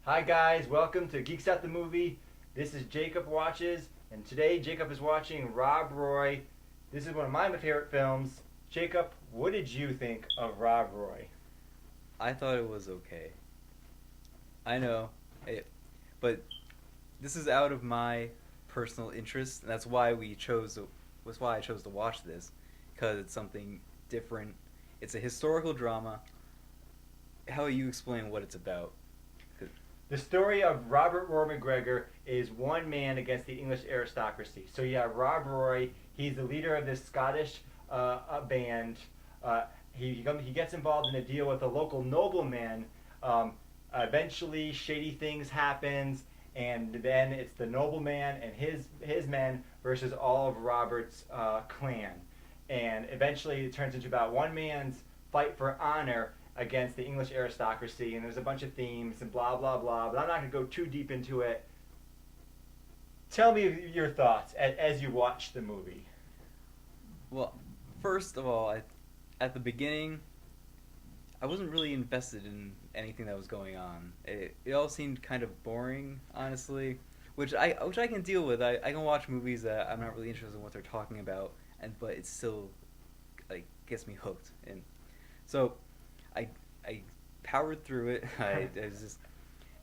Hi guys, welcome to Geeks at the Movie. This is Jacob Watches, and today Jacob is watching Rob Roy. This is one of my favorite films. Jacob, what did you think of Rob Roy? I thought it was okay. I know, it, but this is out of my personal interest. And that's why we chose. Was why I chose to watch this, because it's something different. It's a historical drama. How will you explain what it's about? 'Cause- The story of Robert Roy McGregor is one man against the English aristocracy. So yeah, Rob Roy, he's the leader of this Scottish band. He gets involved in a deal with a local nobleman. Eventually, shady things happens, and then it's the nobleman and his men versus all of Robert's clan. And eventually, it turns into about one man's fight for honor against the English aristocracy, and there's a bunch of themes and blah blah blah. But I'm not going to go too deep into it. Tell me your thoughts as you watch the movie. Well, first of all, at the beginning, I wasn't really invested in anything that was going on. It all seemed kind of boring, honestly, which I can deal with. I can watch movies that I'm not really interested in what they're talking about, but it still like gets me hooked. And so I I powered through it. I was just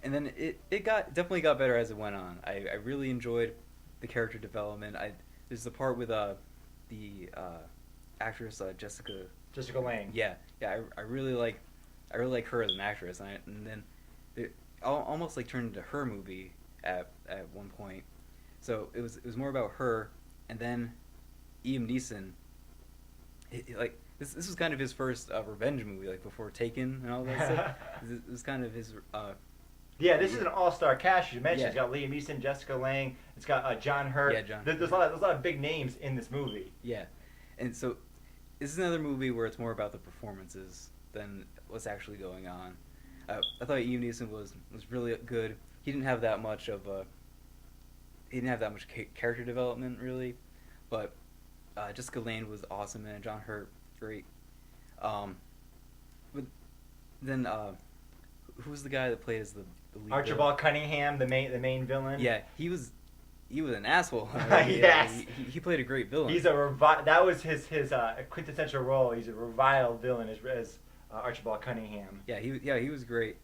and then it definitely got better as it went on. I really enjoyed the character development. I There's the part with the actress Jessica. Jessica Lange. Yeah. I really like her as an actress, and then it almost like turned into her movie at one point. So it was more about her, and then Liam Neeson. Like this was kind of his first revenge movie, like before Taken and all that stuff. It was kind of his. Yeah, this is an all-star cast. You mentioned Yeah. it's got Liam Neeson, Jessica Lange. It's got John Hurt. Yeah, John. There's a lot of big names in this movie. Yeah, and so this is another movie where it's more about the performances than what's actually going on. I thought Liam Neeson was really good. He didn't have that much of a he didn't have that much character development really, but Jessica Lange was awesome and John Hurt great. Um, but then who was the guy that played as the lead villain? Archibald Cunningham, the main villain. Yeah, he was an asshole. Yes. He played a great villain. That was his quintessential role. He's a reviled villain as Archibald Cunningham. He was great.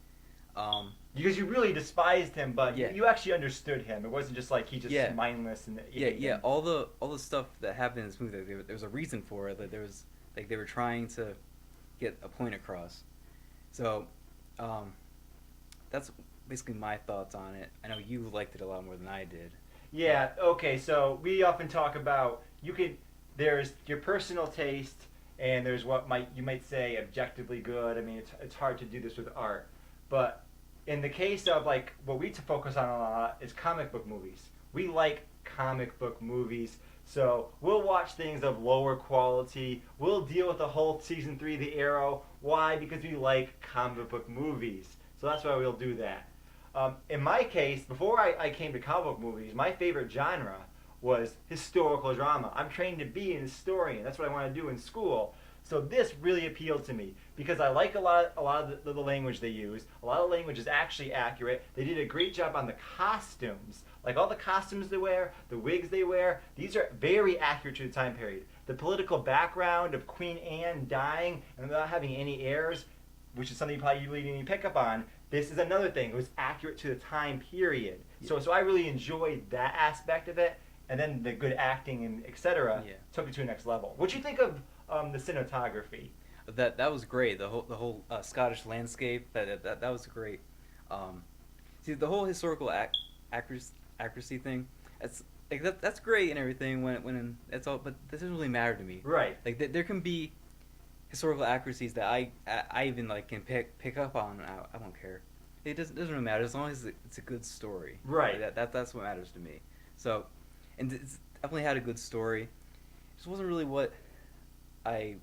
Because you really despised him, but Yeah. you actually understood him. It wasn't just like he just Yeah. mindless and Yeah. All the stuff that happened in this movie, there was a reason for it. That there was like they were trying to get a point across. So, um, that's basically my thoughts on it. I know you liked it a lot more than I did. Yeah. Okay. So we often talk about there's your personal taste and there's what you might say objectively good. I mean, it's hard to do this with art, but in the case of like what we focus on a lot is comic book movies. We like comic book movies. So we'll watch things of lower quality. We'll deal with the whole season 3 of The Arrow. Why? Because we like comic book movies. So that's why we'll do that. In my case, before I came to comic book movies, my favorite genre was historical drama. I'm trained to be an historian. That's what I want to do in school. So this really appealed to me because I like a lot of the language they use. A lot of the language is actually accurate. They did a great job on the costumes. Like all the costumes they wear, the wigs they wear, these are very accurate to the time period. The political background of Queen Anne dying and not having any heirs, which is something you probably really didn't pick up on. This is another thing. It was accurate to the time period. So I really enjoyed that aspect of it, and then the good acting and etc. Yeah. Took it to the next level. What do you think of the cinematography? That was great. The whole Scottish landscape that was great. See the whole historical accuracy thing. That's great and everything when it's all, but that doesn't really matter to me. Right. Like there can be historical accuracies that I even like can pick up on. I don't care. It doesn't really matter as long as it's a good story. Right. Like that's what matters to me. So, and it's definitely had a good story. It just wasn't really what I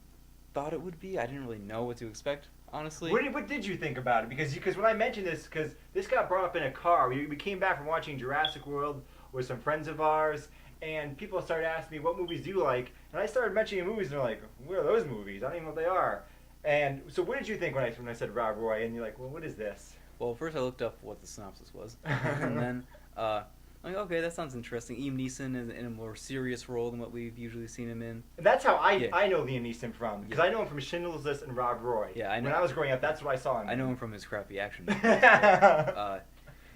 thought it would be. I didn't really know what to expect, honestly. What did you think about it? Because when I mentioned this, because this got brought up in a car. We came back from watching Jurassic World with some friends of ours, and people started asking me, what movies do you like? And I started mentioning movies, and they're like, what are those movies? I don't even know what they are. And so what did you think when I said Rob Roy? And you're like, well, what is this? Well, first I looked up what the synopsis was, and then I'm like, okay, that sounds interesting. Liam Neeson is in a more serious role than what we've usually seen him in. That's how Yeah. I know Liam Neeson from, because Yeah. I know him from Schindler's List and Rob Roy. Yeah, I know. When I was growing up, that's what I saw him. I know in. him from his crappy action movies. But,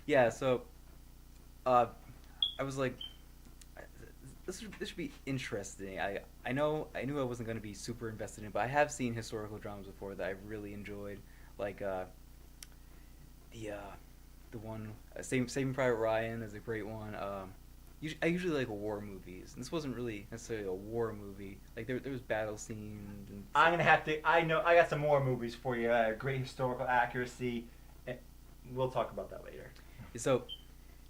yeah, so I was like, this should be interesting. I knew I wasn't going to be super invested in it, but I have seen historical dramas before that I really enjoyed, like the one Saving Private Ryan is a great one. I usually like war movies, and this wasn't really necessarily a war movie. Like there was battle scenes. And I'm gonna have to. I know. I got some more movies for you. Great historical accuracy. We'll talk about that later. So,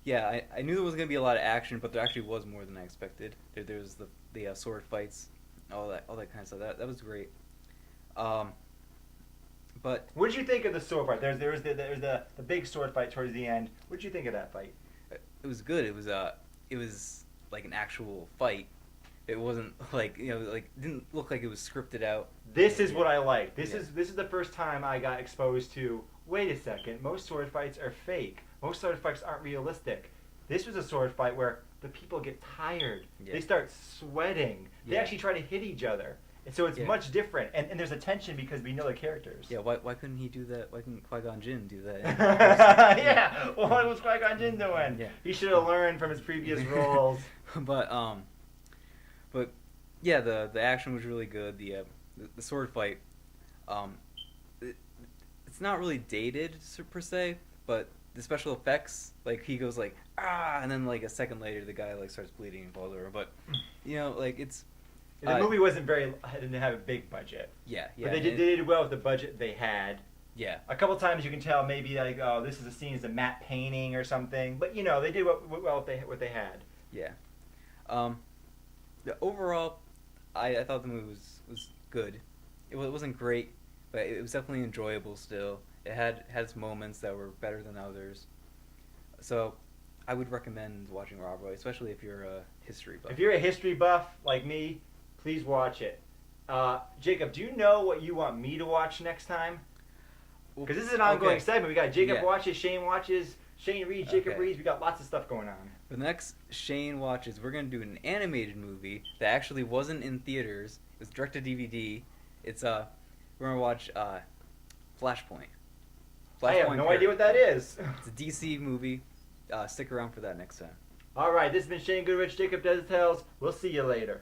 yeah, I knew there was gonna be a lot of action, but there actually was more than I expected. There was the sword fights, all that kind of stuff. That was great. But What did you think of the sword fight? There's the big sword fight towards the end. What did you think of that fight? it was good. It was like an actual fight. It wasn't like like didn't look like it was scripted out. This is what I like. This Yeah. is the first time I got exposed to. Wait a second. Most sword fights are fake. Most sword fights aren't realistic. This was a sword fight where the people get tired. Yeah. They start sweating. They Yeah. actually try to hit each other. And so it's Yeah. much different. And there's a tension because we know the characters. Yeah, why couldn't he do that? Why couldn't Qui-Gon Jinn do that? Yeah. Well, what was Qui-Gon Jinn doing? Yeah. He should have learned from his previous roles. but yeah, the action was really good. The sword fight, it's not really dated per se, but the special effects, like he goes like and then like a second later the guy like starts bleeding and falls over. But like it's The movie didn't have a big budget. yeah. But they did well with the budget they had. Yeah. A couple times you can tell maybe like, oh, this is a scene as a matte painting or something. But they did well with what they had. Yeah. Overall, I thought the movie was good. It wasn't great, but it was definitely enjoyable still. It had its moments that were better than others. So, I would recommend watching Rob Roy, especially if you're a history buff. If you're a history buff like me, please watch it. Jacob, do you know what you want me to watch next time? Because this is an ongoing Okay. segment. We got Jacob Yeah. watches, Shane watches, Shane reads, Jacob Okay. reads. We got lots of stuff going on. The next Shane watches, we're going to do an animated movie that actually wasn't in theaters. It was direct to DVD. It's we're going to watch Flashpoint. I have no idea what that is. It's a DC movie. Stick around for that next time. All right, this has been Shane Goodrich, Jacob Desitels. We'll see you later.